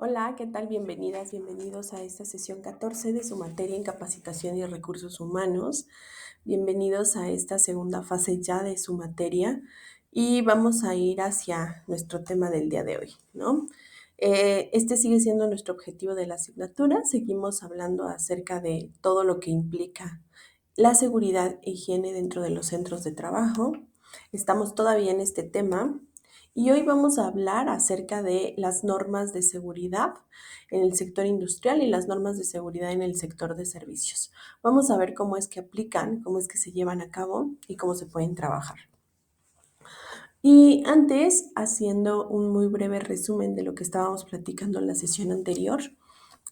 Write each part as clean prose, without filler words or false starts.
Hola, ¿qué tal? Bienvenidas, bienvenidos a esta sesión 14 de su materia en capacitación y recursos humanos. Bienvenidos a esta segunda fase ya de su materia y vamos a ir hacia nuestro tema del día de hoy, ¿no? Este sigue siendo nuestro objetivo de la asignatura. Seguimos hablando acerca de todo lo que implica la seguridad e higiene dentro de los centros de trabajo. Estamos todavía en este tema. Y hoy vamos a hablar acerca de las normas de seguridad en el sector industrial y las normas de seguridad en el sector de servicios. Vamos a ver cómo es que aplican, cómo es que se llevan a cabo y cómo se pueden trabajar. Y antes, haciendo un muy breve resumen de lo que estábamos platicando en la sesión anterior.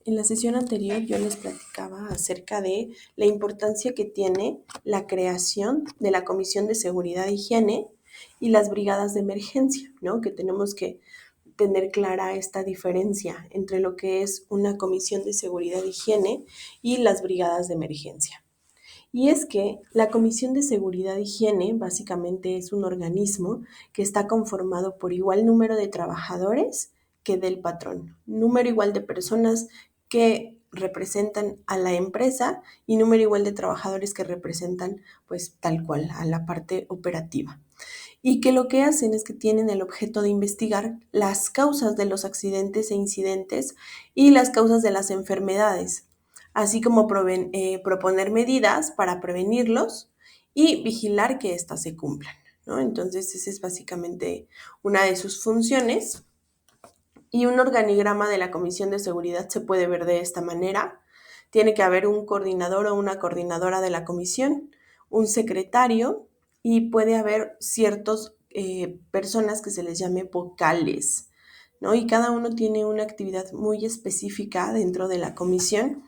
En la sesión anterior yo les platicaba acerca de la importancia que tiene la creación de la Comisión de Seguridad e Higiene y las brigadas de emergencia, ¿no? Que tenemos que tener clara esta diferencia entre lo que es una Comisión de Seguridad e Higiene y las brigadas de emergencia. Y es que la Comisión de Seguridad e Higiene básicamente es un organismo que está conformado por igual número de trabajadores que del patrón, número igual de personas que representan a la empresa y número igual de trabajadores que representan pues tal cual a la parte operativa. Y que lo que hacen es que tienen el objeto de investigar las causas de los accidentes e incidentes y las causas de las enfermedades, así como proponer medidas para prevenirlos y vigilar que éstas se cumplan, ¿no? Entonces, esa es básicamente una de sus funciones. Y un organigrama de la Comisión de Seguridad se puede ver de esta manera. Tiene que haber un coordinador o una coordinadora de la comisión, un secretario y puede haber ciertas personas que se les llame vocales, ¿no? Y cada uno tiene una actividad muy específica dentro de la comisión.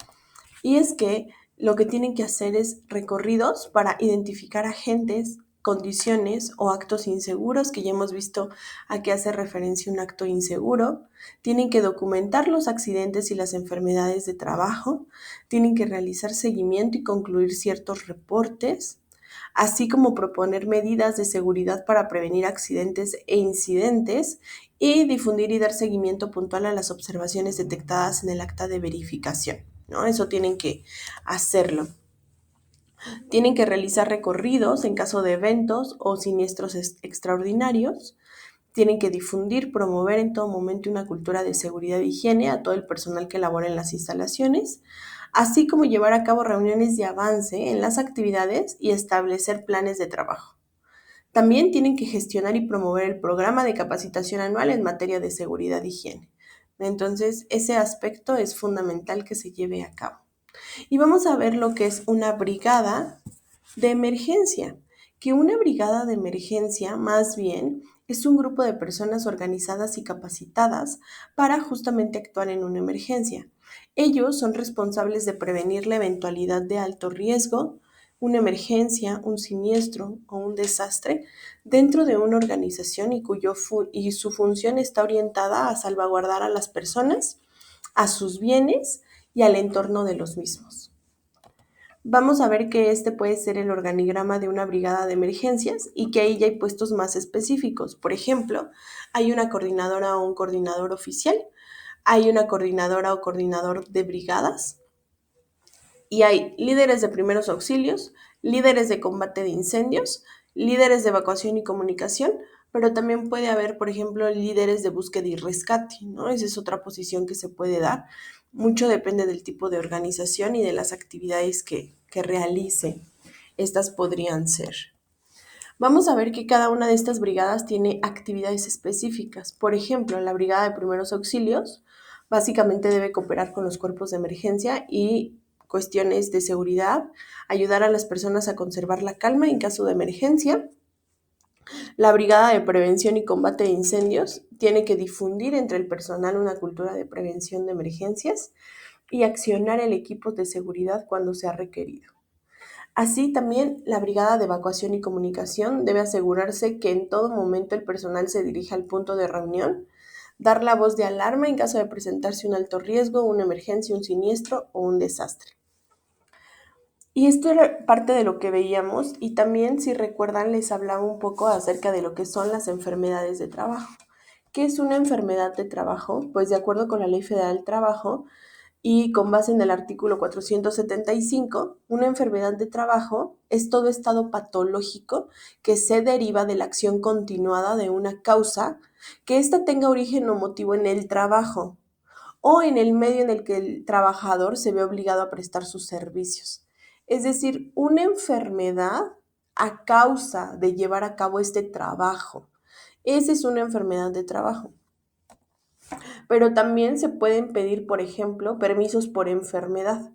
Y es que lo que tienen que hacer es recorridos para identificar agentes, condiciones o actos inseguros, que ya hemos visto a qué hace referencia un acto inseguro. Tienen que documentar los accidentes y las enfermedades de trabajo. Tienen que realizar seguimiento y concluir ciertos reportes, así como proponer medidas de seguridad para prevenir accidentes e incidentes y difundir y dar seguimiento puntual a las observaciones detectadas en el acta de verificación, ¿no? Eso tienen que hacerlo. Tienen que realizar recorridos en caso de eventos o siniestros extraordinarios. Tienen que difundir, promover en todo momento una cultura de seguridad e higiene a todo el personal que labora en las instalaciones, así como llevar a cabo reuniones de avance en las actividades y establecer planes de trabajo. También tienen que gestionar y promover el programa de capacitación anual en materia de seguridad e higiene. Entonces, ese aspecto es fundamental que se lleve a cabo. Y vamos a ver lo que es una brigada de emergencia, que una brigada de emergencia más bien es un grupo de personas organizadas y capacitadas para justamente actuar en una emergencia. Ellos son responsables de prevenir la eventualidad de alto riesgo, una emergencia, un siniestro o un desastre dentro de una organización y su función está orientada a salvaguardar a las personas, a sus bienes y al entorno de los mismos. Vamos a ver que este puede ser el organigrama de una brigada de emergencias y que ahí ya hay puestos más específicos. Por ejemplo, hay una coordinadora o un coordinador oficial, hay una coordinadora o coordinador de brigadas y hay líderes de primeros auxilios, líderes de combate de incendios, líderes de evacuación y comunicación, pero también puede haber, por ejemplo, líderes de búsqueda y rescate, ¿no? Esa es otra posición que se puede dar. Mucho depende del tipo de organización y de las actividades que realice. Estas podrían ser. Vamos a ver que cada una de estas brigadas tiene actividades específicas. Por ejemplo, la brigada de primeros auxilios básicamente debe cooperar con los cuerpos de emergencia y cuestiones de seguridad, ayudar a las personas a conservar la calma en caso de emergencia. La brigada de prevención y combate de incendios tiene que difundir entre el personal una cultura de prevención de emergencias y accionar el equipo de seguridad cuando sea requerido. Así también, la brigada de evacuación y comunicación debe asegurarse que en todo momento el personal se dirija al punto de reunión, dar la voz de alarma en caso de presentarse un alto riesgo, una emergencia, un siniestro o un desastre. Y esto era parte de lo que veíamos y también, si recuerdan, les hablaba un poco acerca de lo que son las enfermedades de trabajo, ¿Qué es una enfermedad de trabajo? Pues de acuerdo con la Ley Federal del Trabajo y con base en el artículo 475, una enfermedad de trabajo es todo estado patológico que se deriva de la acción continuada de una causa que ésta tenga origen o motivo en el trabajo o en el medio en el que el trabajador se ve obligado a prestar sus servicios. Es decir, una enfermedad a causa de llevar a cabo este trabajo. Esa es una enfermedad de trabajo. Pero también se pueden pedir, por ejemplo, permisos por enfermedad.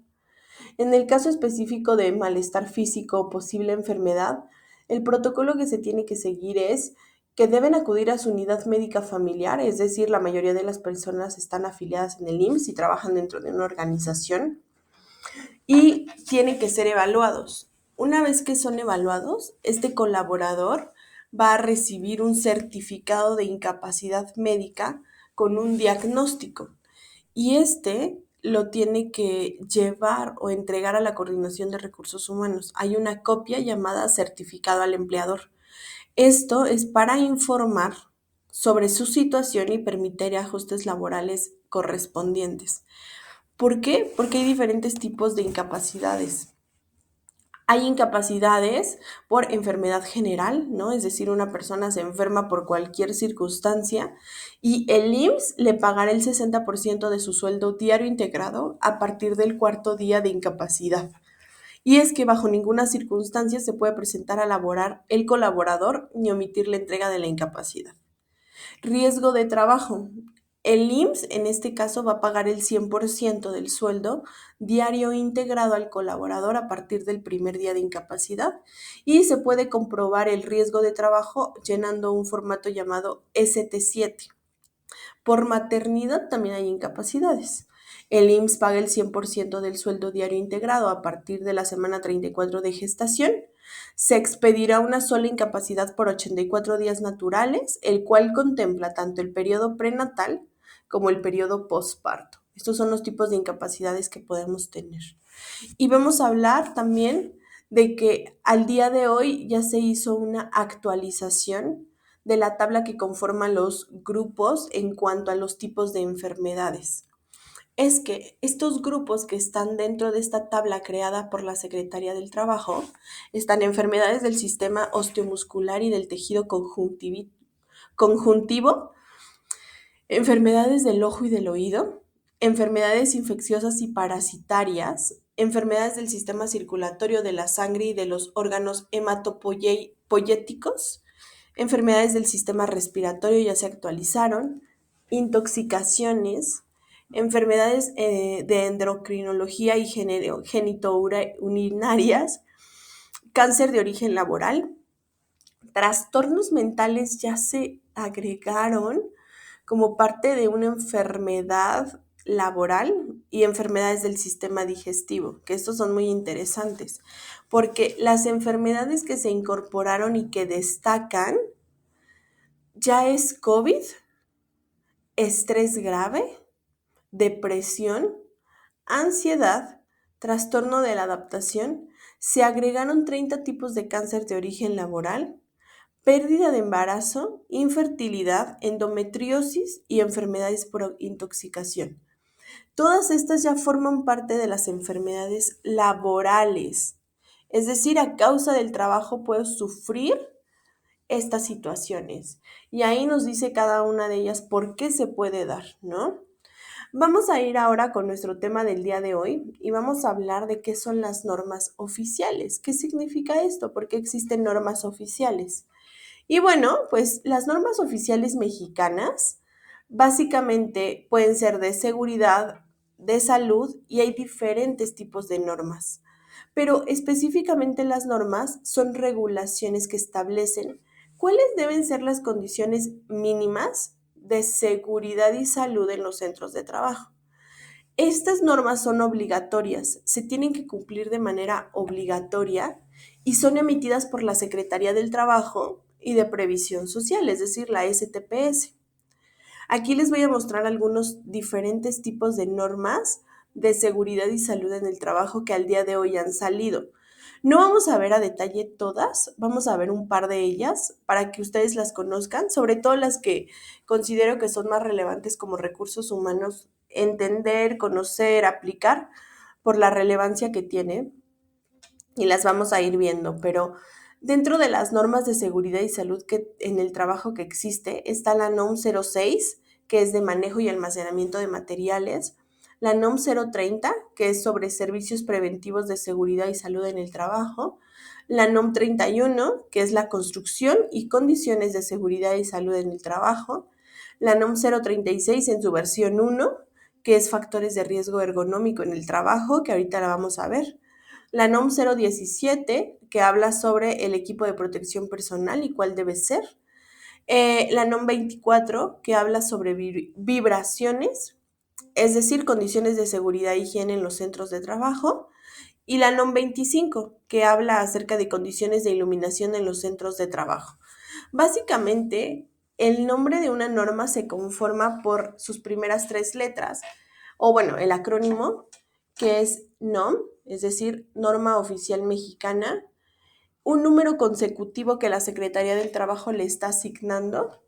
En el caso específico de malestar físico o posible enfermedad, el protocolo que se tiene que seguir es que deben acudir a su unidad médica familiar, es decir, la mayoría de las personas están afiliadas en el IMSS y trabajan dentro de una organización y tienen que ser evaluados. Una vez que son evaluados, este colaborador va a recibir un certificado de incapacidad médica con un diagnóstico y este lo tiene que llevar o entregar a la Coordinación de Recursos Humanos. Hay una copia llamada certificado al empleador. Esto es para informar sobre su situación y permitir ajustes laborales correspondientes. ¿Por qué? Porque hay diferentes tipos de incapacidades. Hay incapacidades por enfermedad general, ¿no? Es decir, una persona se enferma por cualquier circunstancia y el IMSS le pagará el 60% de su sueldo diario integrado a partir del cuarto día de incapacidad. Y es que bajo ninguna circunstancia se puede presentar a laborar el colaborador ni omitir la entrega de la incapacidad. Riesgo de trabajo. El IMSS en este caso va a pagar el 100% del sueldo diario integrado al colaborador a partir del primer día de incapacidad y se puede comprobar el riesgo de trabajo llenando un formato llamado ST7. Por maternidad también hay incapacidades. El IMSS paga el 100% del sueldo diario integrado a partir de la semana 34 de gestación. Se expedirá una sola incapacidad por 84 días naturales, el cual contempla tanto el periodo prenatal como el periodo postparto. Estos son los tipos de incapacidades que podemos tener. Y vamos a hablar también de que al día de hoy ya se hizo una actualización de la tabla que conforma los grupos en cuanto a los tipos de enfermedades. Es que estos grupos que están dentro de esta tabla creada por la Secretaría del Trabajo están enfermedades del sistema osteomuscular y del tejido conjuntivo, enfermedades del ojo y del oído, enfermedades infecciosas y parasitarias, enfermedades del sistema circulatorio de la sangre y de los órganos hematopoyéticos, enfermedades del sistema respiratorio ya se actualizaron, intoxicaciones, enfermedades de endocrinología y genitourinarias, cáncer de origen laboral, trastornos mentales ya se agregaron como parte de una enfermedad laboral y enfermedades del sistema digestivo, que estos son muy interesantes, porque las enfermedades que se incorporaron y que destacan ya es COVID, estrés grave, depresión, ansiedad, trastorno de la adaptación. Se agregaron 30 tipos de cáncer de origen laboral, pérdida de embarazo, infertilidad, endometriosis y enfermedades por intoxicación. Todas estas ya forman parte de las enfermedades laborales, es decir, a causa del trabajo puedo sufrir estas situaciones. Y ahí nos dice cada una de ellas por qué se puede dar, ¿no? Vamos a ir ahora con nuestro tema del día de hoy y vamos a hablar de qué son las normas oficiales. ¿Qué significa esto? ¿Por qué existen normas oficiales? Y bueno, pues las normas oficiales mexicanas básicamente pueden ser de seguridad, de salud y hay diferentes tipos de normas. Pero específicamente las normas son regulaciones que establecen cuáles deben ser las condiciones mínimas de seguridad y salud en los centros de trabajo. Estas normas son obligatorias, se tienen que cumplir de manera obligatoria y son emitidas por la Secretaría del Trabajo y de Previsión Social, es decir, la STPS. Aquí les voy a mostrar algunos diferentes tipos de normas de seguridad y salud en el trabajo que al día de hoy han salido. No vamos a ver a detalle todas, vamos a ver un par de ellas para que ustedes las conozcan, sobre todo las que considero que son más relevantes como recursos humanos, entender, conocer, aplicar por la relevancia que tiene y las vamos a ir viendo, pero dentro de las normas de seguridad y salud que en el trabajo que existe está la NOM 06, que es de manejo y almacenamiento de materiales, la NOM 030, que es sobre servicios preventivos de seguridad y salud en el trabajo, la NOM 31, que es la construcción y condiciones de seguridad y salud en el trabajo, la NOM 036 en su versión 1, que es factores de riesgo ergonómico en el trabajo, que ahorita la vamos a ver, la NOM 017, que habla sobre el equipo de protección personal y cuál debe ser. La NOM 24, que habla sobre vibraciones, es decir, condiciones de seguridad e higiene en los centros de trabajo. Y la NOM 25, que habla acerca de condiciones de iluminación en los centros de trabajo. Básicamente, el nombre de una norma se conforma por sus primeras tres letras, o bueno, el acrónimo, que es NOM, es decir, Norma Oficial Mexicana, un número consecutivo que la Secretaría del Trabajo le está asignando.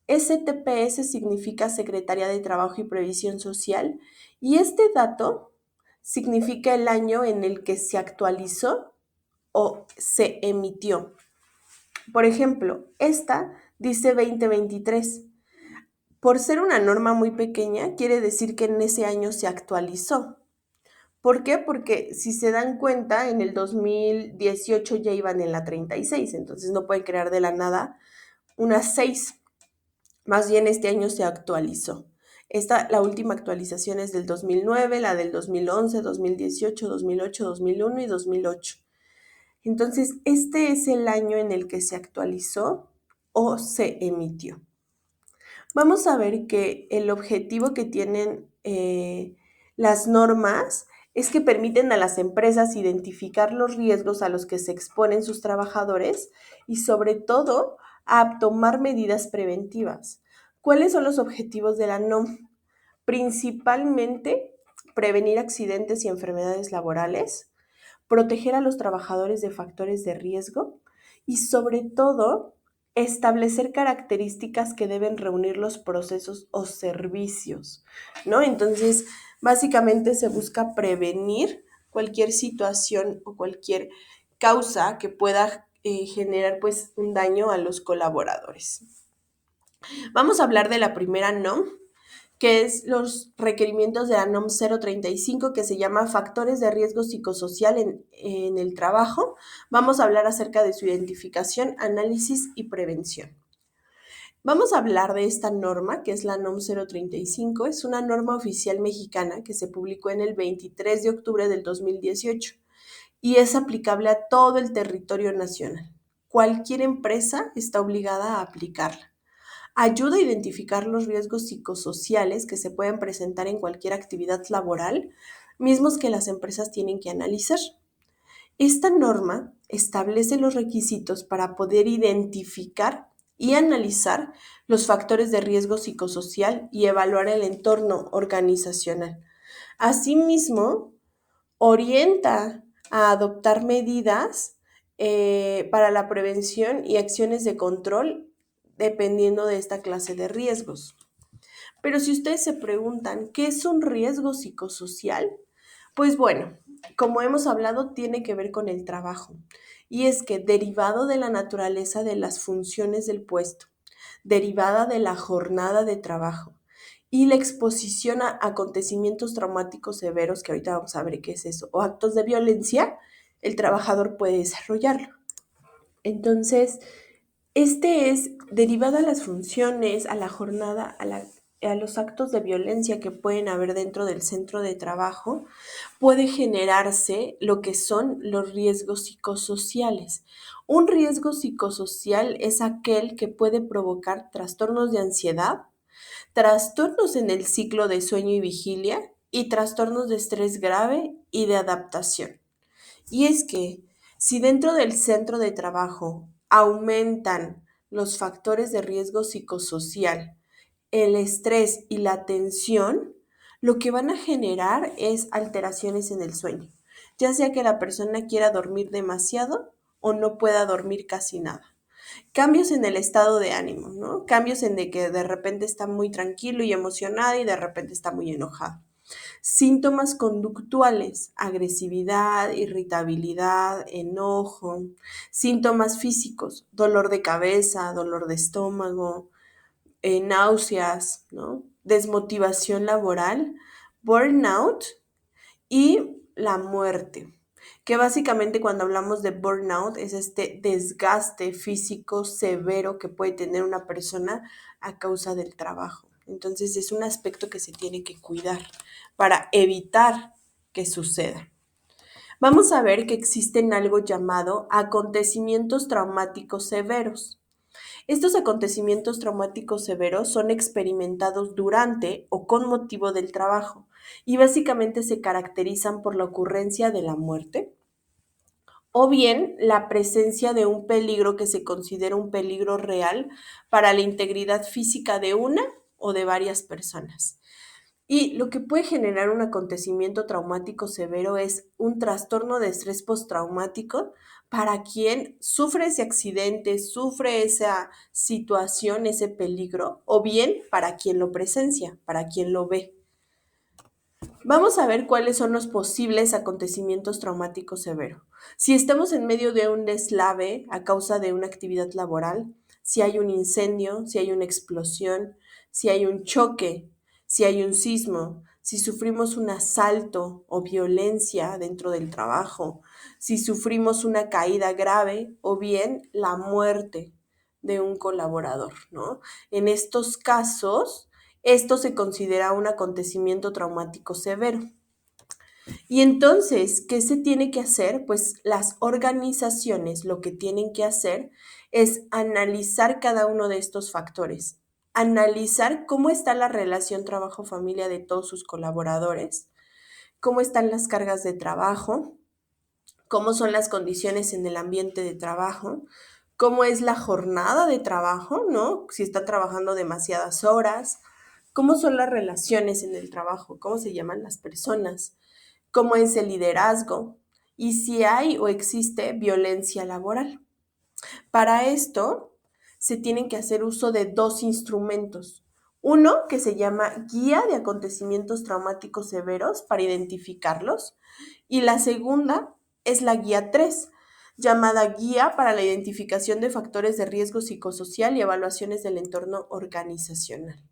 STPS significa Secretaría de Trabajo y Previsión Social, y este dato significa el año en el que se actualizó o se emitió. Por ejemplo, esta dice 2023. Por ser una norma muy pequeña, quiere decir que en ese año se actualizó. ¿Por qué? Porque si se dan cuenta, en el 2018 ya iban en la 36, entonces no pueden crear de la nada una 6. Más bien este año se actualizó. La última actualización es del 2009, la del 2011, 2018, 2008, 2001 y 2008. Entonces, este es el año en el que se actualizó o se emitió. Vamos a ver que el objetivo que tienen las normas es que permiten a las empresas identificar los riesgos a los que se exponen sus trabajadores y sobre todo a tomar medidas preventivas. ¿Cuáles son los objetivos de la NOM? Principalmente prevenir accidentes y enfermedades laborales, proteger a los trabajadores de factores de riesgo y sobre todo establecer características que deben reunir los procesos o servicios, ¿no? Entonces, básicamente se busca prevenir cualquier situación o cualquier causa que pueda generar pues un daño a los colaboradores. Vamos a hablar de la primera NOM, que es los requerimientos de la NOM 035, que se llama Factores de Riesgo Psicosocial en el Trabajo. Vamos a hablar acerca de su identificación, análisis y prevención. Vamos a hablar de esta norma, que es la NOM 035. Es una norma oficial mexicana que se publicó en el 23 de octubre del 2018 y es aplicable a todo el territorio nacional. Cualquier empresa está obligada a aplicarla. Ayuda a identificar los riesgos psicosociales que se pueden presentar en cualquier actividad laboral, mismos que las empresas tienen que analizar. Esta norma establece los requisitos para poder identificar y analizar los factores de riesgo psicosocial y evaluar el entorno organizacional. Asimismo, orienta a adoptar medidas para la prevención y acciones de control dependiendo de esta clase de riesgos. Pero si ustedes se preguntan, ¿qué es un riesgo psicosocial? Pues bueno, como hemos hablado, tiene que ver con el trabajo. Y es que derivado de la naturaleza de las funciones del puesto, derivada de la jornada de trabajo y la exposición a acontecimientos traumáticos severos, que ahorita vamos a ver qué es eso, o actos de violencia, el trabajador puede desarrollarlo. Entonces, este es derivado a las funciones, a la jornada, a los actos de violencia que pueden haber dentro del centro de trabajo, puede generarse lo que son los riesgos psicosociales. Un riesgo psicosocial es aquel que puede provocar trastornos de ansiedad, trastornos en el ciclo de sueño y vigilia y trastornos de estrés grave y de adaptación. Y es que si dentro del centro de trabajo aumentan los factores de riesgo psicosocial, el estrés y la tensión, lo que van a generar es alteraciones en el sueño. ya sea que la persona quiera dormir demasiado o no pueda dormir casi nada. Cambios en el estado de ánimo, ¿no? Cambios en de que de repente está muy tranquilo y emocionado y de repente está muy enojado. Síntomas conductuales, agresividad, irritabilidad, enojo. Síntomas físicos, dolor de cabeza, dolor de estómago, náuseas, ¿no? Desmotivación laboral, burnout y la muerte, que básicamente cuando hablamos de burnout es este desgaste físico severo que puede tener una persona a causa del trabajo. Entonces es un aspecto que se tiene que cuidar para evitar que suceda. Vamos a ver que existen algo llamado acontecimientos traumáticos severos. Estos acontecimientos traumáticos severos son experimentados durante o con motivo del trabajo y básicamente se caracterizan por la ocurrencia de la muerte o bien la presencia de un peligro que se considera un peligro real para la integridad física de una o de varias personas. Y lo que puede generar un acontecimiento traumático severo es un trastorno de estrés postraumático para quien sufre ese accidente, sufre esa situación, ese peligro, o bien para quien lo presencia, para quien lo ve. Vamos a ver cuáles son los posibles acontecimientos traumáticos severos. Si estamos en medio de un deslave a causa de una actividad laboral, si hay un incendio, si hay una explosión, si hay un choque, si hay un sismo, si sufrimos un asalto o violencia dentro del trabajo, si sufrimos una caída grave o bien la muerte de un colaborador, ¿no? En estos casos, esto se considera un acontecimiento traumático severo. Y entonces, ¿qué se tiene que hacer? Pues las organizaciones lo que tienen que hacer es analizar cada uno de estos factores, analizar cómo está la relación trabajo-familia de todos sus colaboradores, cómo están las cargas de trabajo, cómo son las condiciones en el ambiente de trabajo, cómo es la jornada de trabajo, ¿no? Si está trabajando demasiadas horas, cómo son las relaciones en el trabajo, cómo se llaman las personas, cómo es el liderazgo y si hay o existe violencia laboral. Para esto se tienen que hacer uso de dos instrumentos. Uno que se llama Guía de Acontecimientos Traumáticos Severos para identificarlos y la segunda es la Guía 3, llamada Guía para la Identificación de Factores de Riesgo Psicosocial y Evaluaciones del Entorno Organizacional.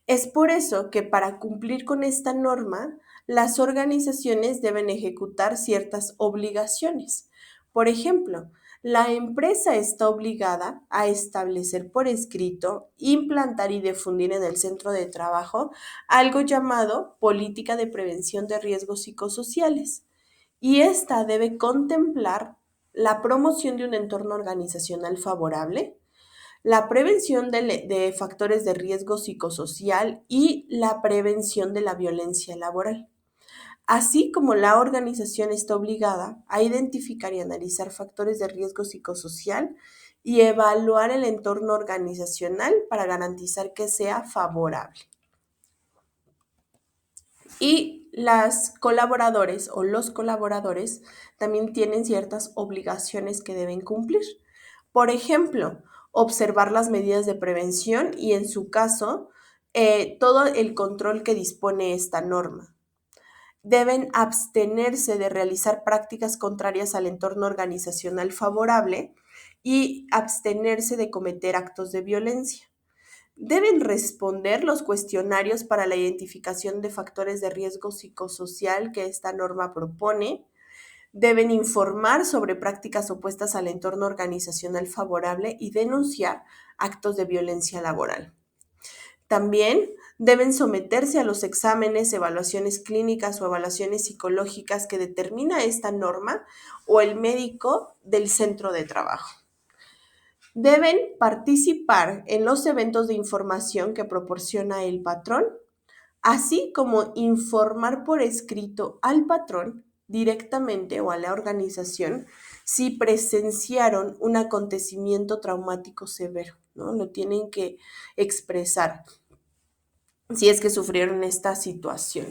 Es por eso que para cumplir con esta norma, las organizaciones deben ejecutar ciertas obligaciones. Por ejemplo, la empresa está obligada a establecer por escrito, implantar y difundir en el centro de trabajo algo llamado política de prevención de riesgos psicosociales. Y esta debe contemplar la promoción de un entorno organizacional favorable, la prevención de factores de riesgo psicosocial y la prevención de la violencia laboral. Así como la organización está obligada a identificar y analizar factores de riesgo psicosocial y evaluar el entorno organizacional para garantizar que sea favorable. Y las colaboradores o los colaboradores también tienen ciertas obligaciones que deben cumplir. Por ejemplo, observar las medidas de prevención y en su caso, todo el control que dispone esta norma. Deben abstenerse de realizar prácticas contrarias al entorno organizacional favorable y abstenerse de cometer actos de violencia. Deben responder los cuestionarios para la identificación de factores de riesgo psicosocial que esta norma propone. Deben informar sobre prácticas opuestas al entorno organizacional favorable y denunciar actos de violencia laboral. También deben someterse a los exámenes, evaluaciones clínicas o evaluaciones psicológicas que determina esta norma o el médico del centro de trabajo. Deben participar en los eventos de información que proporciona el patrón, así como informar por escrito al patrón directamente o a la organización si presenciaron un acontecimiento traumático severo, ¿no? Lo tienen que expresar si es que sufrieron esta situación.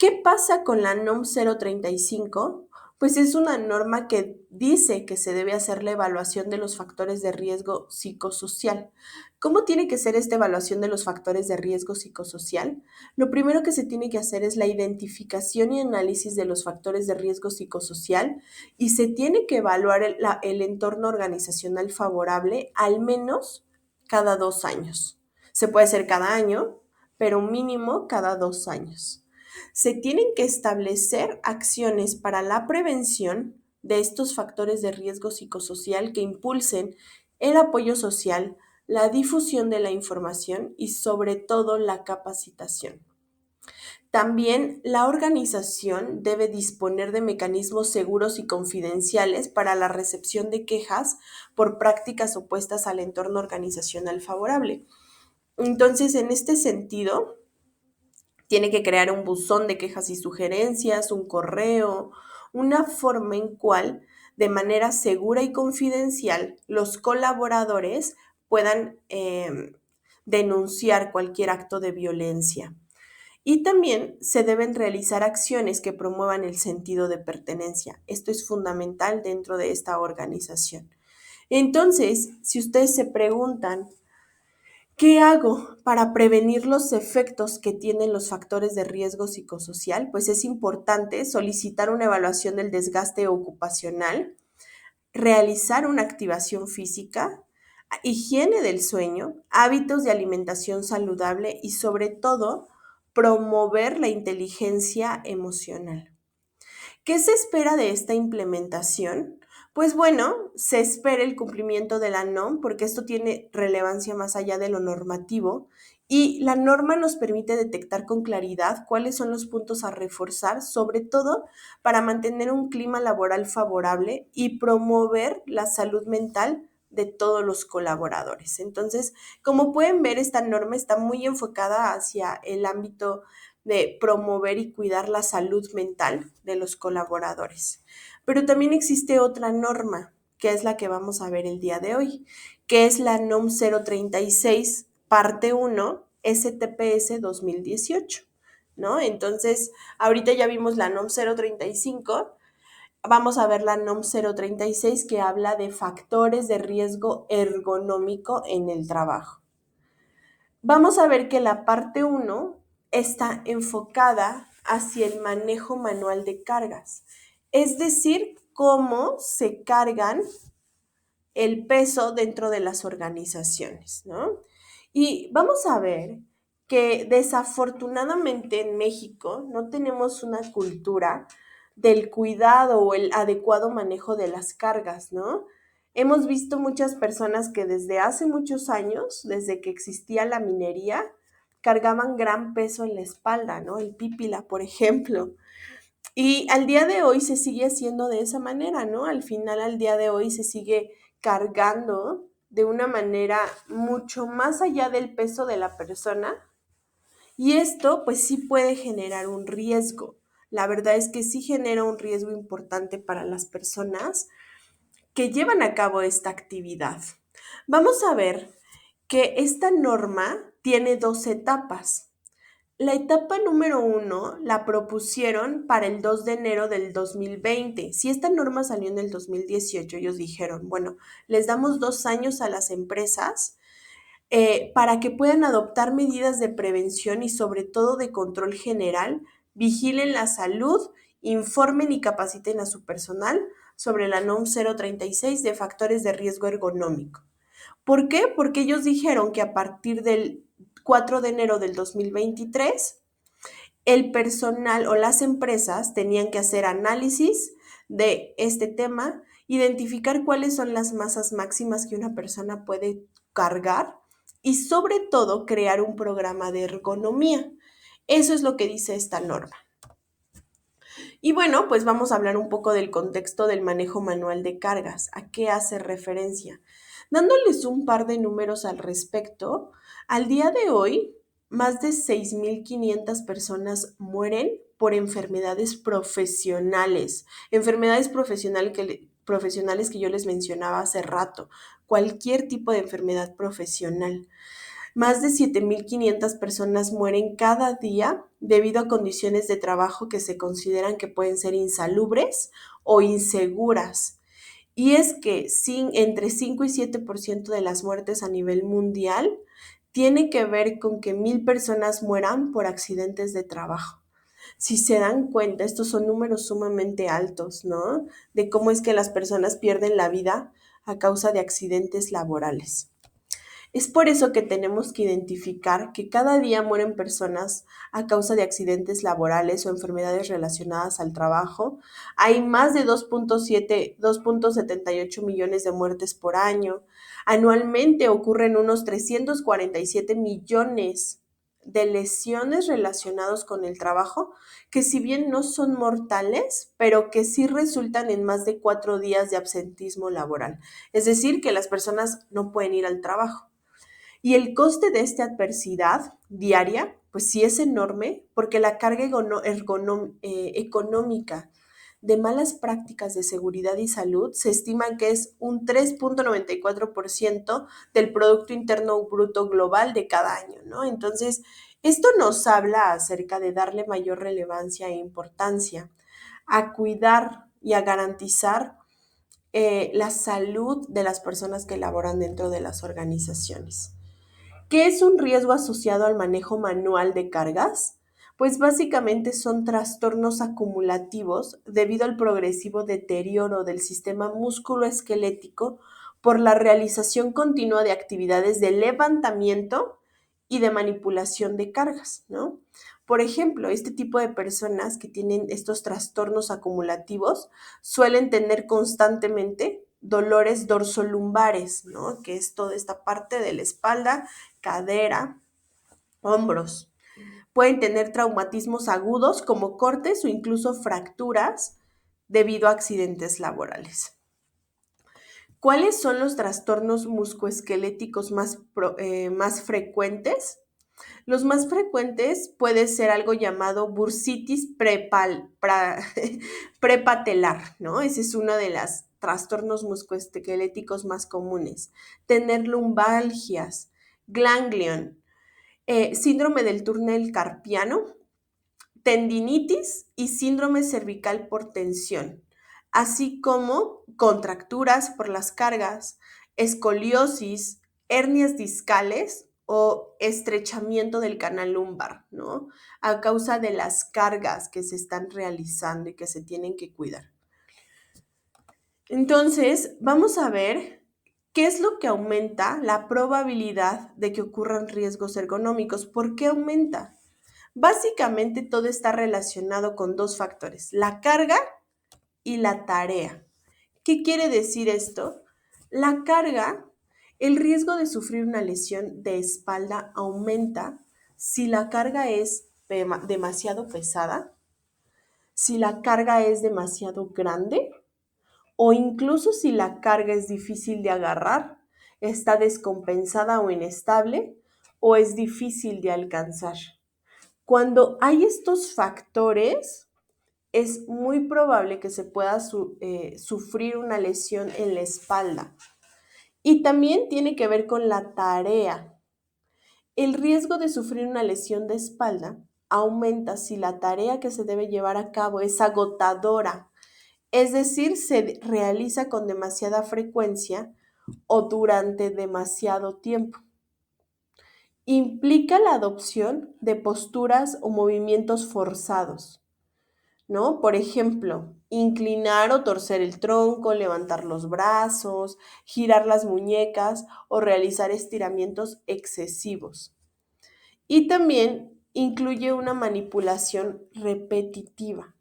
¿Qué pasa con la NOM 035? Pues es una norma que dice que se debe hacer la evaluación de los factores de riesgo psicosocial. ¿Cómo tiene que ser esta evaluación de los factores de riesgo psicosocial? Lo primero que se tiene que hacer es la identificación y análisis de los factores de riesgo psicosocial y se tiene que evaluar el entorno organizacional favorable al menos cada 2 años. Se puede hacer cada año, pero mínimo cada 2 años. Se tienen que establecer acciones para la prevención de estos factores de riesgo psicosocial que impulsen el apoyo social, la difusión de la información y sobre todo la capacitación. También la organización debe disponer de mecanismos seguros y confidenciales para la recepción de quejas por prácticas opuestas al entorno organizacional favorable. Entonces, en este sentido, tiene que crear un buzón de quejas y sugerencias, un correo, una forma en cual, de manera segura y confidencial, los colaboradores puedan denunciar cualquier acto de violencia. Y también se deben realizar acciones que promuevan el sentido de pertenencia. Esto es fundamental dentro de esta organización. Entonces, si ustedes se preguntan, ¿qué hago para prevenir los efectos que tienen los factores de riesgo psicosocial? Pues es importante solicitar una evaluación del desgaste ocupacional, realizar una activación física, higiene del sueño, hábitos de alimentación saludable y sobre todo promover la inteligencia emocional. ¿Qué se espera de esta implementación? Pues bueno, se espera el cumplimiento de la NOM porque esto tiene relevancia más allá de lo normativo y la norma nos permite detectar con claridad cuáles son los puntos a reforzar, sobre todo para mantener un clima laboral favorable y promover la salud mental de todos los colaboradores. Entonces, como pueden ver, esta norma está muy enfocada hacia el ámbito de promover y cuidar la salud mental de los colaboradores. Pero también existe otra norma, que es la que vamos a ver el día de hoy, que es la NOM 036, parte 1, STPS 2018, ¿no? Entonces, ahorita ya vimos la NOM 035, vamos a ver la NOM 036 que habla de factores de riesgo ergonómico en el trabajo. Vamos a ver que la parte 1 está enfocada hacia el manejo manual de cargas, es decir, cómo se cargan el peso dentro de las organizaciones, ¿no? Y vamos a ver que desafortunadamente en México no tenemos una cultura del cuidado o el adecuado manejo de las cargas, ¿no? Hemos visto muchas personas que desde hace muchos años, desde que existía la minería, cargaban gran peso en la espalda, ¿no? El pípila, por ejemplo. Y al día de hoy se sigue haciendo de esa manera, ¿no? Al final, al día de hoy se sigue cargando de una manera mucho más allá del peso de la persona y esto pues sí puede generar un riesgo. La verdad es que sí genera un riesgo importante para las personas que llevan a cabo esta actividad. Vamos a ver que esta norma tiene 2 etapas. La etapa número 1 la propusieron para el 2 de enero del 2020. Si esta norma salió en el 2018, ellos dijeron, bueno, les damos 2 años a las empresas para que puedan adoptar medidas de prevención y sobre todo de control general, vigilen la salud, informen y capaciten a su personal sobre la NOM 036 de factores de riesgo ergonómico. ¿Por qué? Porque ellos dijeron que a partir del 4 de enero del 2023, el personal o las empresas tenían que hacer análisis de este tema, identificar cuáles son las masas máximas que una persona puede cargar y sobre todo crear un programa de ergonomía. Eso es lo que dice esta norma. Y bueno, pues vamos a hablar un poco del contexto del manejo manual de cargas. ¿A qué hace referencia? Dándoles un par de números al respecto, al día de hoy, más de 6,500 personas mueren por enfermedades profesionales. Profesionales que yo les mencionaba hace rato. Cualquier tipo de enfermedad profesional. Más de 7.500 personas mueren cada día debido a condiciones de trabajo que se consideran que pueden ser insalubres o inseguras. Y es que entre 5 y 7% de las muertes a nivel mundial tiene que ver con que 1.000 personas mueran por accidentes de trabajo. Si se dan cuenta, estos son números sumamente altos, ¿no? De cómo es que las personas pierden la vida a causa de accidentes laborales. Es por eso que tenemos que identificar que cada día mueren personas a causa de accidentes laborales o enfermedades relacionadas al trabajo. Hay más de 2.78 millones de muertes por año. Anualmente ocurren unos 347 millones de lesiones relacionadas con el trabajo, que si bien no son mortales, pero que sí resultan en más de 4 días de absentismo laboral. Es decir, que las personas no pueden ir al trabajo. Y el coste de esta adversidad diaria, pues sí es enorme, porque la carga económica de malas prácticas de seguridad y salud se estima que es un 3.94% del Producto Interno Bruto Global de cada año, ¿no? Entonces, esto nos habla acerca de darle mayor relevancia e importancia a cuidar y a garantizar la salud de las personas que laboran dentro de las organizaciones. ¿Qué es un riesgo asociado al manejo manual de cargas? Pues básicamente son trastornos acumulativos debido al progresivo deterioro del sistema musculoesquelético por la realización continua de actividades de levantamiento y de manipulación de cargas, ¿no? Por ejemplo, este tipo de personas que tienen estos trastornos acumulativos suelen tener constantemente dolores dorsolumbares, ¿no? Que es toda esta parte de la espalda, cadera, hombros. Pueden tener traumatismos agudos como cortes o incluso fracturas debido a accidentes laborales. ¿Cuáles son los trastornos musculoesqueléticos más frecuentes? Los más frecuentes puede ser algo llamado bursitis prepatelar, ¿no? Ese es uno de los trastornos musculoesqueléticos más comunes. Tener lumbalgias, ganglion, síndrome del túnel carpiano, tendinitis y síndrome cervical por tensión, así como contracturas por las cargas, escoliosis, hernias discales o estrechamiento del canal lumbar, ¿no? A causa de las cargas que se están realizando y que se tienen que cuidar. Entonces, vamos a ver qué es lo que aumenta la probabilidad de que ocurran riesgos ergonómicos. ¿Por qué aumenta? Básicamente todo está relacionado con dos factores, la carga y la tarea. ¿Qué quiere decir esto? La carga, el riesgo de sufrir una lesión de espalda aumenta si la carga es demasiado pesada, si la carga es demasiado grande o incluso si la carga es difícil de agarrar, está descompensada o inestable o es difícil de alcanzar. Cuando hay estos factores, es muy probable que se pueda sufrir una lesión en la espalda. Y también tiene que ver con la tarea. El riesgo de sufrir una lesión de espalda aumenta si la tarea que se debe llevar a cabo es agotadora, es decir, se realiza con demasiada frecuencia o durante demasiado tiempo. Implica la adopción de posturas o movimientos forzados, ¿no? Por ejemplo, inclinar o torcer el tronco, levantar los brazos, girar las muñecas o realizar estiramientos excesivos. Y también incluye una manipulación repetitiva.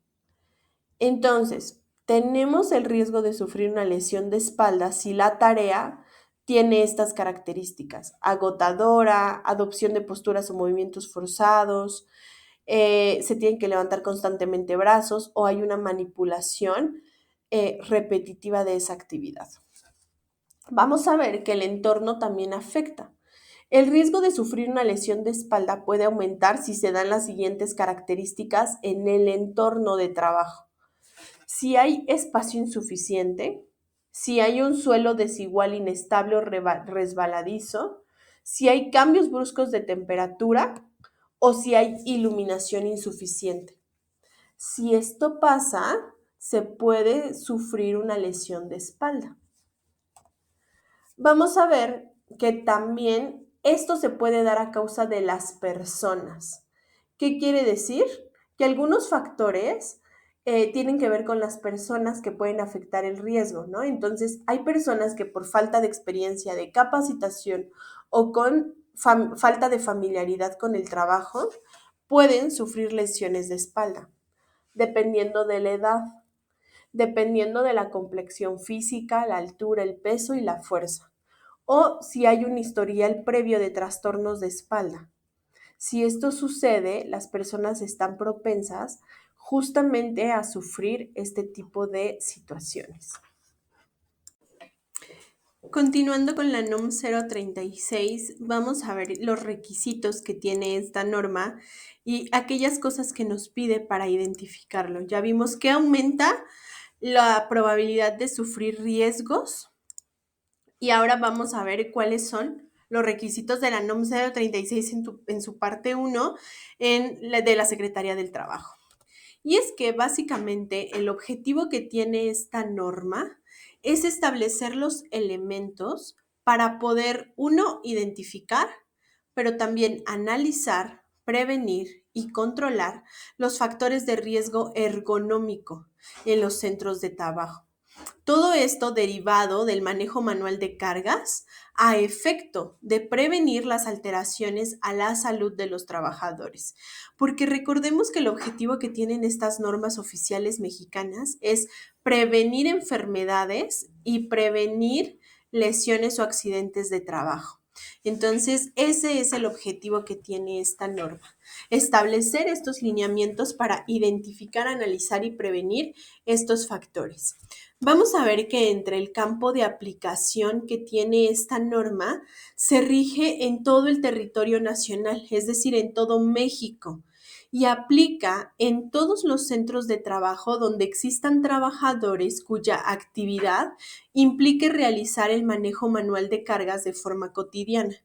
Entonces, tenemos el riesgo de sufrir una lesión de espalda si la tarea tiene estas características: agotadora, adopción de posturas o movimientos forzados, se tienen que levantar constantemente brazos o hay una manipulación repetitiva de esa actividad. Vamos a ver que el entorno también afecta. El riesgo de sufrir una lesión de espalda puede aumentar si se dan las siguientes características en el entorno de trabajo. Si hay espacio insuficiente, si hay un suelo desigual, inestable o resbaladizo, si hay cambios bruscos de temperatura o si hay iluminación insuficiente. Si esto pasa, se puede sufrir una lesión de espalda. Vamos a ver que también esto se puede dar a causa de las personas. ¿Qué quiere decir? Que algunos factores tienen que ver con las personas que pueden afectar el riesgo, ¿no? Entonces, hay personas que por falta de experiencia, de capacitación o con falta de familiaridad con el trabajo, pueden sufrir lesiones de espalda, dependiendo de la edad, dependiendo de la complexión física, la altura, el peso y la fuerza, o si hay un historial previo de trastornos de espalda. Si esto sucede, las personas están propensas justamente a sufrir este tipo de situaciones. Continuando con la NOM 036, vamos a ver los requisitos que tiene esta norma y aquellas cosas que nos pide para identificarlo. Ya vimos que aumenta la probabilidad de sufrir riesgos y ahora vamos a ver cuáles son los requisitos de la NOM 036 en su parte 1 de la Secretaría del Trabajo. Y es que básicamente el objetivo que tiene esta norma es establecer los elementos para poder, uno, identificar, pero también analizar, prevenir y controlar los factores de riesgo ergonómico en los centros de trabajo. Todo esto derivado del manejo manual de cargas a efecto de prevenir las alteraciones a la salud de los trabajadores. Porque recordemos que el objetivo que tienen estas normas oficiales mexicanas es prevenir enfermedades y prevenir lesiones o accidentes de trabajo. Entonces, ese es el objetivo que tiene esta norma, establecer estos lineamientos para identificar, analizar y prevenir estos factores. Vamos a ver que entre el campo de aplicación que tiene esta norma se rige en todo el territorio nacional, es decir, en todo México, y aplica en todos los centros de trabajo donde existan trabajadores cuya actividad implique realizar el manejo manual de cargas de forma cotidiana,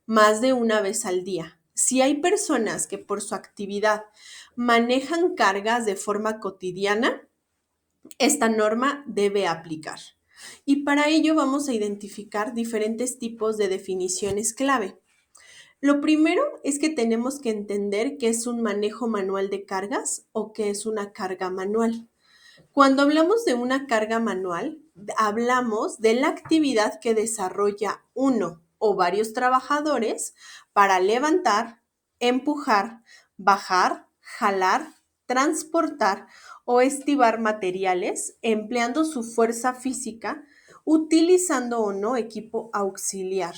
más de una vez al día. Si hay personas que por su actividad manejan cargas de forma cotidiana, esta norma debe aplicar. Y para ello vamos a identificar diferentes tipos de definiciones clave. Lo primero es que tenemos que entender qué es un manejo manual de cargas o qué es una carga manual. Cuando hablamos de una carga manual, hablamos de la actividad que desarrolla uno o varios trabajadores para levantar, empujar, bajar, jalar, transportar o estivar materiales empleando su fuerza física, utilizando o no equipo auxiliar.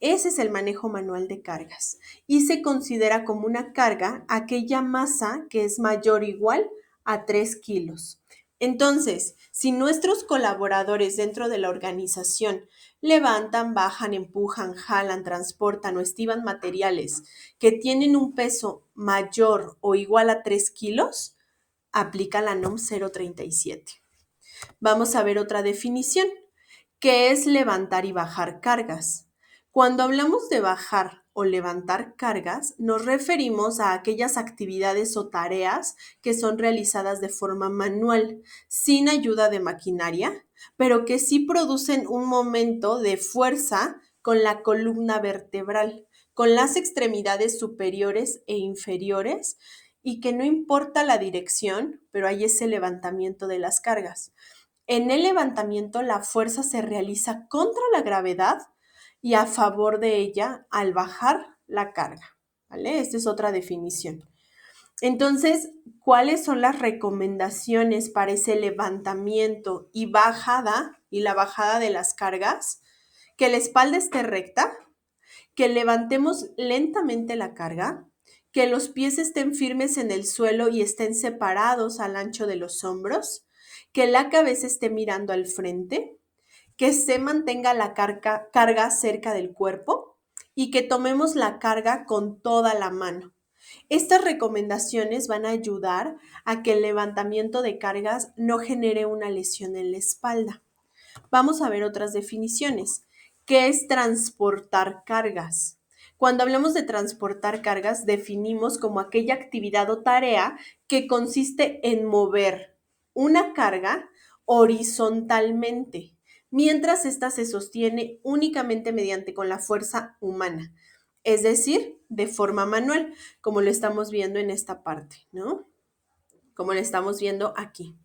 Ese es el manejo manual de cargas y se considera como una carga aquella masa que es mayor o igual a 3 kilos. Entonces, si nuestros colaboradores dentro de la organización levantan, bajan, empujan, jalan, transportan o estiban materiales que tienen un peso mayor o igual a 3 kilos, aplica la NOM 037. Vamos a ver otra definición, que es levantar y bajar cargas. Cuando hablamos de bajar o levantar cargas, nos referimos a aquellas actividades o tareas que son realizadas de forma manual, sin ayuda de maquinaria, pero que sí producen un momento de fuerza con la columna vertebral, con las extremidades superiores e inferiores, y que no importa la dirección, pero hay ese levantamiento de las cargas. En el levantamiento, la fuerza se realiza contra la gravedad y a favor de ella al bajar la carga, ¿vale? Esta es otra definición. Entonces, ¿cuáles son las recomendaciones para ese levantamiento y bajada y la bajada de las cargas? Que la espalda esté recta, que levantemos lentamente la carga, que los pies estén firmes en el suelo y estén separados al ancho de los hombros, que la cabeza esté mirando al frente, que se mantenga la carga cerca del cuerpo y que tomemos la carga con toda la mano. Estas recomendaciones van a ayudar a que el levantamiento de cargas no genere una lesión en la espalda. Vamos a ver otras definiciones. ¿Qué es transportar cargas? Cuando hablamos de transportar cargas, definimos como aquella actividad o tarea que consiste en mover una carga horizontalmente, mientras ésta se sostiene únicamente mediante con la fuerza humana, es decir, de forma manual, como lo estamos viendo en esta parte, ¿no? Como lo estamos viendo aquí.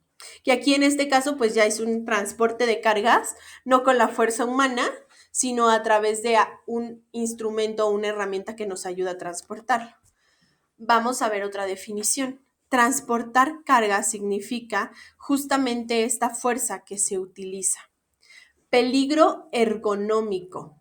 Que aquí en este caso pues ya es un transporte de cargas, no con la fuerza humana, sino a través de un instrumento o una herramienta que nos ayuda a transportar. Vamos a ver otra definición. Transportar cargas significa justamente esta fuerza que se utiliza. Peligro ergonómico.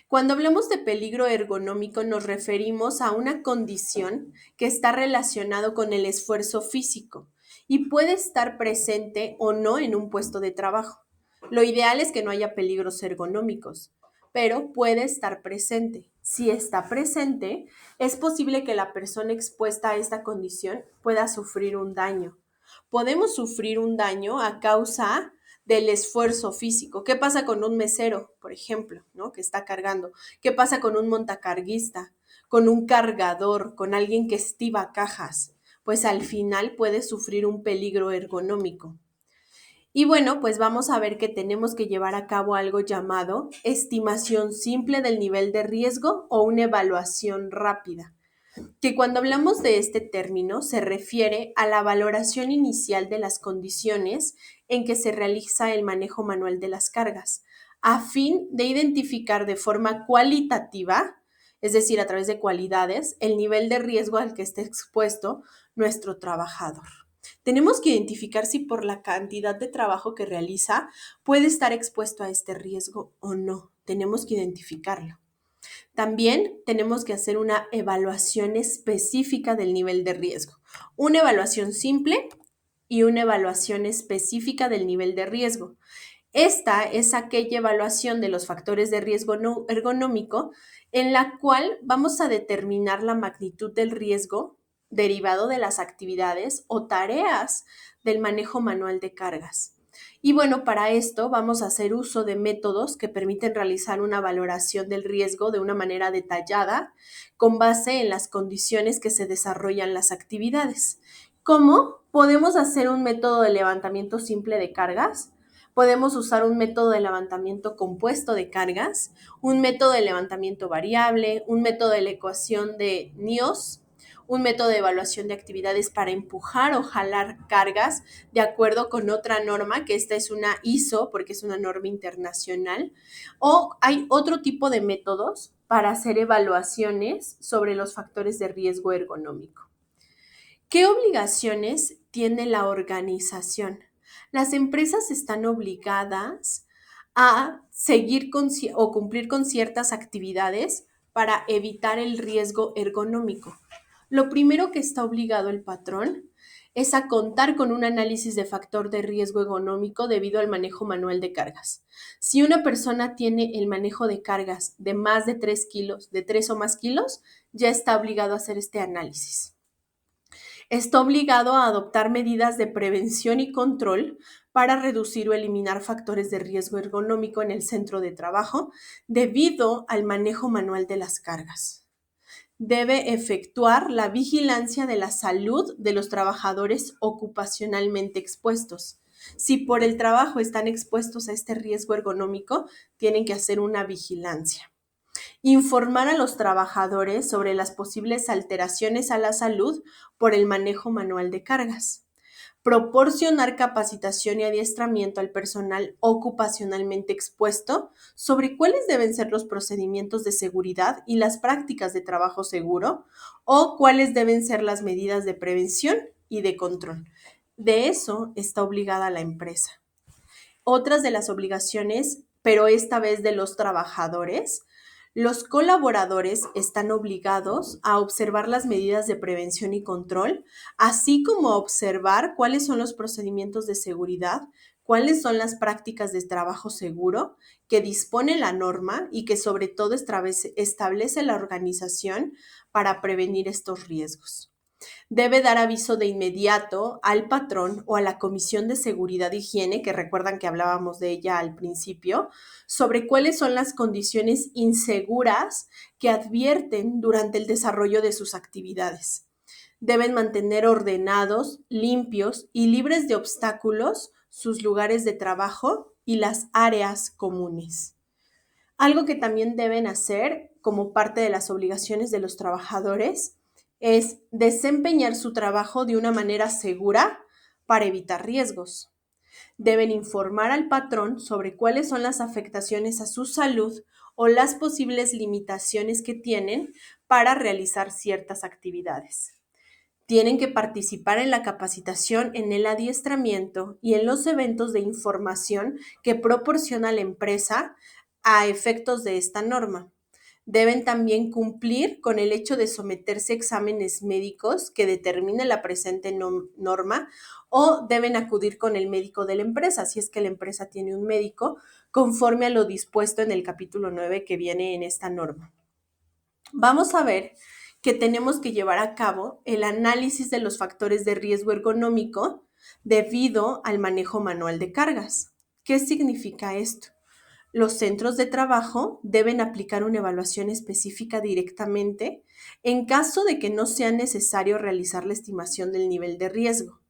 Cuando hablamos de peligro ergonómico nos referimos a una condición que está relacionado con el esfuerzo físico y puede estar presente o no en un puesto de trabajo. Lo ideal es que no haya peligros ergonómicos, pero puede estar presente. Si está presente, es posible que la persona expuesta a esta condición pueda sufrir un daño. Podemos sufrir un daño a causa del esfuerzo físico. ¿Qué pasa con un mesero, por ejemplo, ¿no? Que está cargando? ¿Qué pasa con un montacarguista, con un cargador, con alguien que estiba cajas? Pues al final puede sufrir un peligro ergonómico. Y bueno, pues vamos a ver que tenemos que llevar a cabo algo llamado estimación simple del nivel de riesgo o una evaluación rápida, que cuando hablamos de este término se refiere a la valoración inicial de las condiciones en que se realiza el manejo manual de las cargas, a fin de identificar de forma cualitativa, es decir, a través de cualidades, el nivel de riesgo al que esté expuesto nuestro trabajador. Tenemos que identificar si por la cantidad de trabajo que realiza puede estar expuesto a este riesgo o no. Tenemos que identificarlo. También tenemos que hacer una evaluación específica del nivel de riesgo. Una evaluación simple y una evaluación específica del nivel de riesgo. Esta es aquella evaluación de los factores de riesgo no ergonómico en la cual vamos a determinar la magnitud del riesgo derivado de las actividades o tareas del manejo manual de cargas. Y bueno, para esto vamos a hacer uso de métodos que permiten realizar una valoración del riesgo de una manera detallada con base en las condiciones que se desarrollan las actividades. ¿Cómo? Podemos hacer un método de levantamiento simple de cargas. Podemos usar un método de levantamiento compuesto de cargas, un método de levantamiento variable, un método de la ecuación de NIOS, un método de evaluación de actividades para empujar o jalar cargas de acuerdo con otra norma, que esta es una ISO porque es una norma internacional, o hay otro tipo de métodos para hacer evaluaciones sobre los factores de riesgo ergonómico. ¿Qué obligaciones tiene la organización? Las empresas están obligadas a seguir o cumplir con ciertas actividades para evitar el riesgo ergonómico. Lo primero que está obligado el patrón es a contar con un análisis de factor de riesgo ergonómico debido al manejo manual de cargas. Si una persona tiene el manejo de cargas de más de 3 kilos, de 3 o más kilos, ya está obligado a hacer este análisis. Está obligado a adoptar medidas de prevención y control para reducir o eliminar factores de riesgo ergonómico en el centro de trabajo debido al manejo manual de las cargas. Debe efectuar la vigilancia de la salud de los trabajadores ocupacionalmente expuestos. Si por el trabajo están expuestos a este riesgo ergonómico, tienen que hacer una vigilancia. Informar a los trabajadores sobre las posibles alteraciones a la salud por el manejo manual de cargas. Proporcionar capacitación y adiestramiento al personal ocupacionalmente expuesto sobre cuáles deben ser los procedimientos de seguridad y las prácticas de trabajo seguro o cuáles deben ser las medidas de prevención y de control. De eso está obligada la empresa. Otras de las obligaciones, pero esta vez de los trabajadores, los colaboradores están obligados a observar las medidas de prevención y control, así como a observar cuáles son los procedimientos de seguridad, cuáles son las prácticas de trabajo seguro que dispone la norma y que sobre todo establece la organización para prevenir estos riesgos. Debe dar aviso de inmediato al patrón o a la Comisión de Seguridad e Higiene, que recuerdan que hablábamos de ella al principio, sobre cuáles son las condiciones inseguras que advierten durante el desarrollo de sus actividades. Deben mantener ordenados, limpios y libres de obstáculos sus lugares de trabajo y las áreas comunes. Algo que también deben hacer como parte de las obligaciones de los trabajadores es desempeñar su trabajo de una manera segura para evitar riesgos. Deben informar al patrón sobre cuáles son las afectaciones a su salud o las posibles limitaciones que tienen para realizar ciertas actividades. Tienen que participar en la capacitación, en el adiestramiento y en los eventos de información que proporciona la empresa a efectos de esta norma. Deben también cumplir con el hecho de someterse a exámenes médicos que determine la presente norma o deben acudir con el médico de la empresa, si es que la empresa tiene un médico, conforme a lo dispuesto en el capítulo 9 que viene en esta norma. Vamos a ver que tenemos que llevar a cabo el análisis de los factores de riesgo ergonómico debido al manejo manual de cargas. ¿Qué significa esto? Los centros de trabajo deben aplicar una evaluación específica directamente en caso de que no sea necesario realizar la estimación del nivel de riesgo.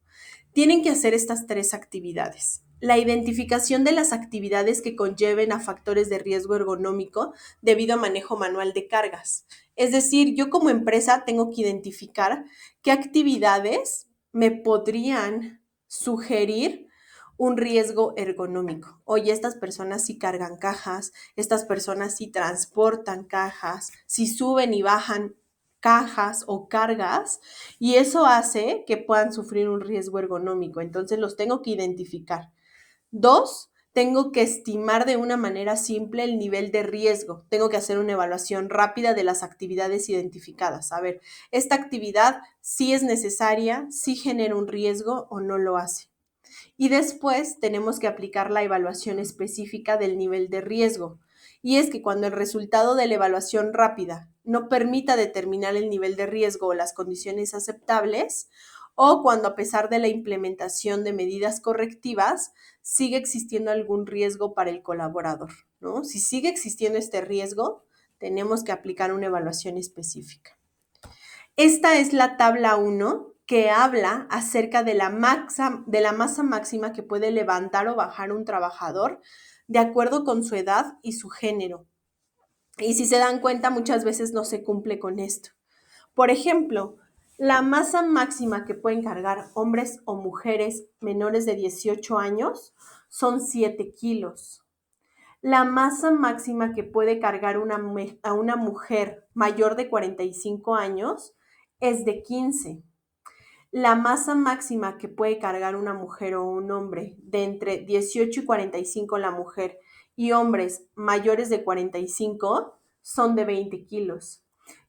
Tienen que hacer estas 3 actividades. La identificación de las actividades que conlleven a factores de riesgo ergonómico debido a manejo manual de cargas. Es decir, yo como empresa tengo que identificar qué actividades me podrían sugerir un riesgo ergonómico. Oye, estas personas sí cargan cajas, estas personas sí transportan cajas, si suben y bajan cajas o cargas, y eso hace que puedan sufrir un riesgo ergonómico. Entonces los tengo que identificar. 2, tengo que estimar de una manera simple el nivel de riesgo. Tengo que hacer una evaluación rápida de las actividades identificadas. A ver, esta actividad sí es necesaria, sí genera un riesgo o no lo hace. Y después tenemos que aplicar la evaluación específica del nivel de riesgo. Y es que cuando el resultado de la evaluación rápida no permita determinar el nivel de riesgo o las condiciones aceptables, o cuando a pesar de la implementación de medidas correctivas sigue existiendo algún riesgo para el colaborador, ¿no? Si sigue existiendo este riesgo, tenemos que aplicar una evaluación específica. Esta es la tabla 1 que habla acerca de la masa máxima que puede levantar o bajar un trabajador de acuerdo con su edad y su género. Y si se dan cuenta, muchas veces no se cumple con esto. Por ejemplo, la masa máxima que pueden cargar hombres o mujeres menores de 18 años son 7 kilos. La masa máxima que puede cargar a una mujer mayor de 45 años es de 15. La masa máxima que puede cargar una mujer o un hombre de entre 18 y 45 la mujer y hombres mayores de 45 son de 20 kilos.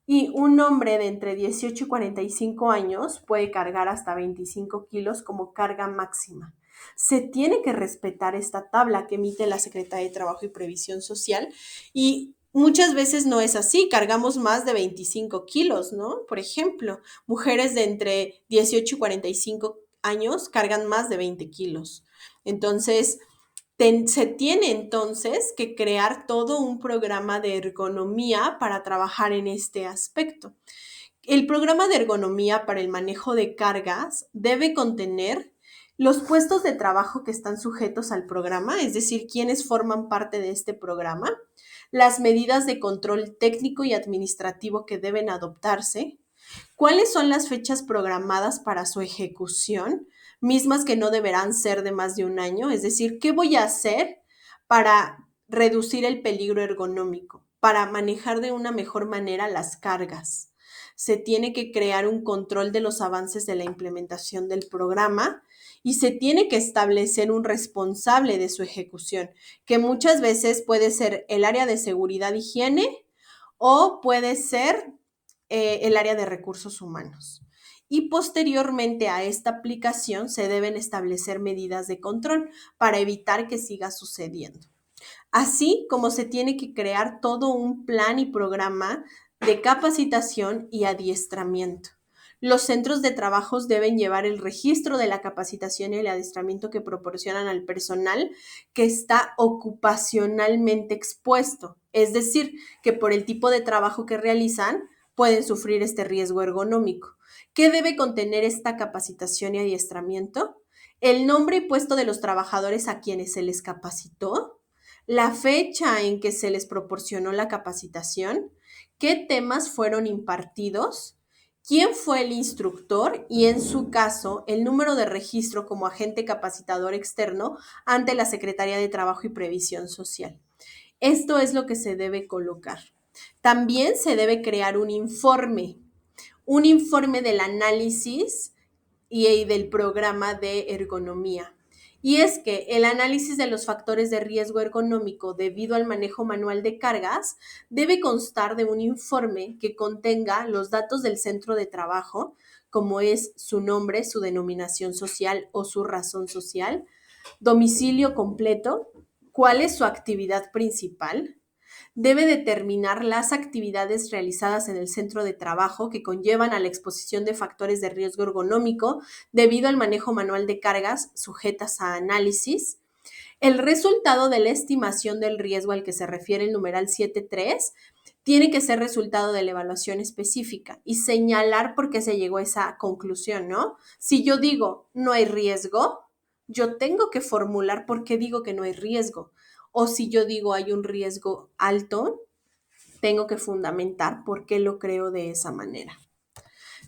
Y un hombre de entre 18 y 45 años puede cargar hasta 25 kilos como carga máxima. Se tiene que respetar esta tabla que emite la Secretaría de Trabajo y Previsión Social y muchas veces no es así, cargamos más de 25 kilos, ¿no? Por ejemplo, mujeres de entre 18 y 45 años cargan más de 20 kilos. Entonces, se tiene entonces que crear todo un programa de ergonomía para trabajar en este aspecto. El programa de ergonomía para el manejo de cargas debe contener los puestos de trabajo que están sujetos al programa, es decir, quienes forman parte de este programa, las medidas de control técnico y administrativo que deben adoptarse, cuáles son las fechas programadas para su ejecución, mismas que no deberán ser de más de un año, es decir, ¿qué voy a hacer para reducir el peligro ergonómico, para manejar de una mejor manera las cargas? Se tiene que crear un control de los avances de la implementación del programa y se tiene que establecer un responsable de su ejecución, que muchas veces puede ser el área de seguridad e higiene o puede ser el área de recursos humanos. Y posteriormente a esta aplicación se deben establecer medidas de control para evitar que siga sucediendo. Así como se tiene que crear todo un plan y programa de capacitación y adiestramiento. Los centros de trabajos deben llevar el registro de la capacitación y el adiestramiento que proporcionan al personal que está ocupacionalmente expuesto. Es decir, que por el tipo de trabajo que realizan pueden sufrir este riesgo ergonómico. ¿Qué debe contener esta capacitación y adiestramiento? El nombre y puesto de los trabajadores a quienes se les capacitó, la fecha en que se les proporcionó la capacitación, qué temas fueron impartidos, quién fue el instructor y, en su caso, el número de registro como agente capacitador externo ante la Secretaría de Trabajo y Previsión Social. Esto es lo que se debe colocar. También se debe crear un informe del análisis y del programa de ergonomía. Y es que el análisis de los factores de riesgo ergonómico debido al manejo manual de cargas debe constar de un informe que contenga los datos del centro de trabajo, como es su nombre, su denominación social o su razón social, domicilio completo, cuál es su actividad principal. Debe determinar las actividades realizadas en el centro de trabajo que conllevan a la exposición de factores de riesgo ergonómico debido al manejo manual de cargas sujetas a análisis. El resultado de la estimación del riesgo al que se refiere el numeral 7.3 tiene que ser resultado de la evaluación específica y señalar por qué se llegó a esa conclusión, ¿no? Si yo digo no hay riesgo, yo tengo que formular por qué digo que no hay riesgo. O si yo digo hay un riesgo alto, tengo que fundamentar por qué lo creo de esa manera.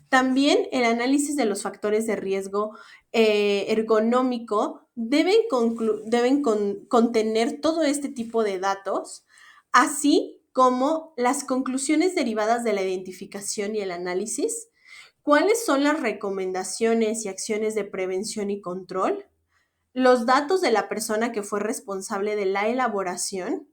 También el análisis de los factores de riesgo ergonómico deben contener todo este tipo de datos, así como las conclusiones derivadas de la identificación y el análisis, cuáles son las recomendaciones y acciones de prevención y control, los datos de la persona que fue responsable de la elaboración,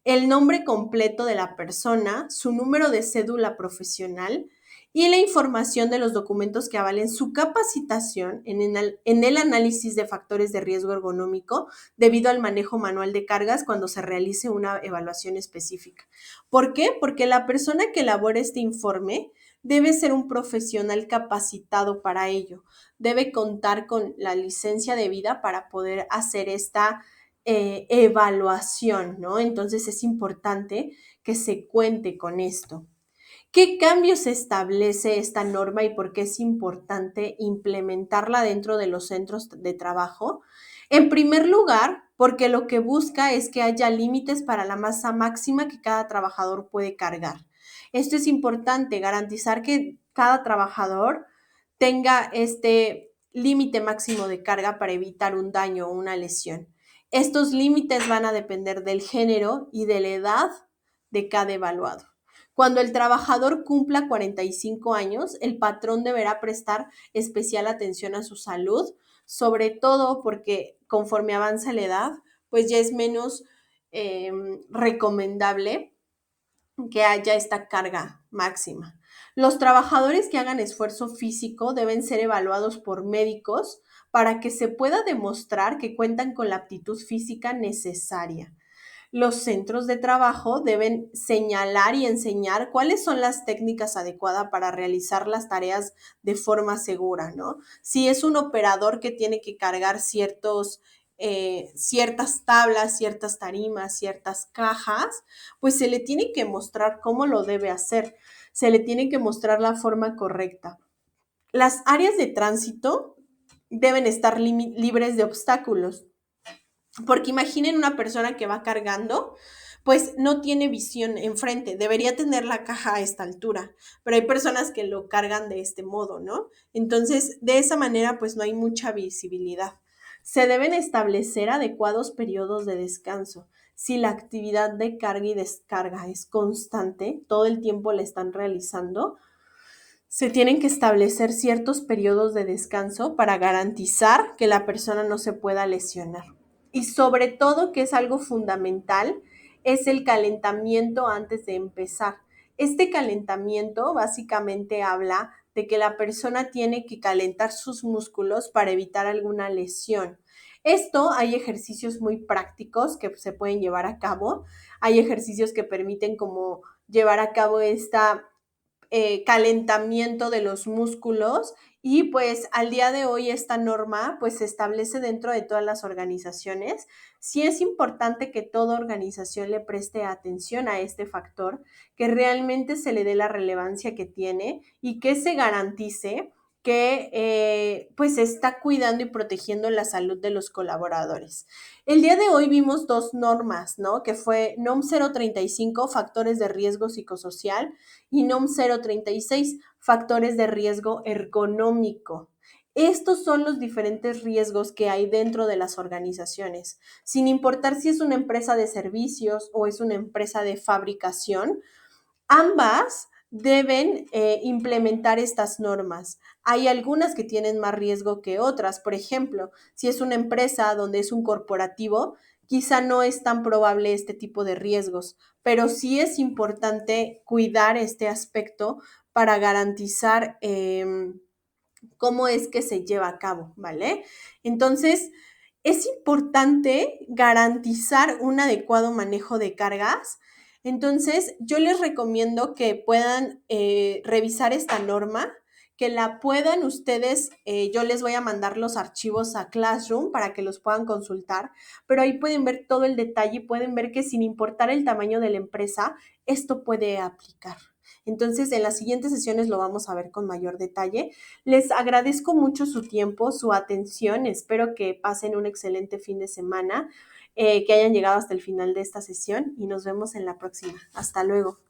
el nombre completo de la persona, su número de cédula profesional y la información de los documentos que avalen su capacitación en el análisis de factores de riesgo ergonómico debido al manejo manual de cargas cuando se realice una evaluación específica. ¿Por qué? Porque la persona que elabora este informe debe ser un profesional capacitado para ello. Debe contar con la licencia debida para poder hacer esta evaluación, ¿no? Entonces es importante que se cuente con esto. ¿Qué cambios establece esta norma y por qué es importante implementarla dentro de los centros de trabajo? En primer lugar, porque lo que busca es que haya límites para la masa máxima que cada trabajador puede cargar. Esto es importante, garantizar que cada trabajador tenga este límite máximo de carga para evitar un daño o una lesión. Estos límites van a depender del género y de la edad de cada evaluado. Cuando el trabajador cumpla 45 años, el patrón deberá prestar especial atención a su salud, sobre todo porque conforme avanza la edad, pues ya es menos recomendable que haya esta carga máxima. Los trabajadores que hagan esfuerzo físico deben ser evaluados por médicos para que se pueda demostrar que cuentan con la aptitud física necesaria. Los centros de trabajo deben señalar y enseñar cuáles son las técnicas adecuadas para realizar las tareas de forma segura, ¿no? Si es un operador que tiene que cargar ciertas tablas, ciertas tarimas, ciertas cajas, pues se le tiene que mostrar cómo lo debe hacer, se le tiene que mostrar la forma correcta. Las áreas de tránsito deben estar libres de obstáculos. Porque imaginen una persona que va cargando, pues no tiene visión enfrente, debería tener la caja a esta altura, pero hay personas que lo cargan de este modo, ¿no? Entonces, de esa manera, pues no hay mucha visibilidad. Se deben establecer adecuados periodos de descanso. Si la actividad de carga y descarga es constante, todo el tiempo la están realizando, se tienen que establecer ciertos periodos de descanso para garantizar que la persona no se pueda lesionar. Y sobre todo, que es algo fundamental, es el calentamiento antes de empezar. Este calentamiento básicamente habla de que la persona tiene que calentar sus músculos para evitar alguna lesión. Esto hay ejercicios muy prácticos que se pueden llevar a cabo. Hay ejercicios que permiten como llevar a cabo calentamiento de los músculos y pues al día de hoy esta norma pues se establece dentro de todas las organizaciones. Sí es importante que toda organización le preste atención a este factor, que realmente se le dé la relevancia que tiene y que se garantice que pues se está cuidando y protegiendo la salud de los colaboradores. El día de hoy vimos dos normas, ¿no? Que fue NOM 035, factores de riesgo psicosocial, y NOM 036, factores de riesgo ergonómico. Estos son los diferentes riesgos que hay dentro de las organizaciones, sin importar si es una empresa de servicios o es una empresa de fabricación. Ambas deben implementar estas normas. Hay algunas que tienen más riesgo que otras. Por ejemplo, si es una empresa donde es un corporativo, quizá no es tan probable este tipo de riesgos, pero sí es importante cuidar este aspecto para garantizar cómo es que se lleva a cabo, ¿vale? Entonces, es importante garantizar un adecuado manejo de cargas. Entonces, yo les recomiendo que puedan revisar esta norma, que la puedan ustedes, yo les voy a mandar los archivos a Classroom para que los puedan consultar, pero ahí pueden ver todo el detalle y pueden ver que sin importar el tamaño de la empresa, esto puede aplicar. Entonces, en las siguientes sesiones lo vamos a ver con mayor detalle. Les agradezco mucho su tiempo, su atención. Espero que pasen un excelente fin de semana, que hayan llegado hasta el final de esta sesión y nos vemos en la próxima. Hasta luego.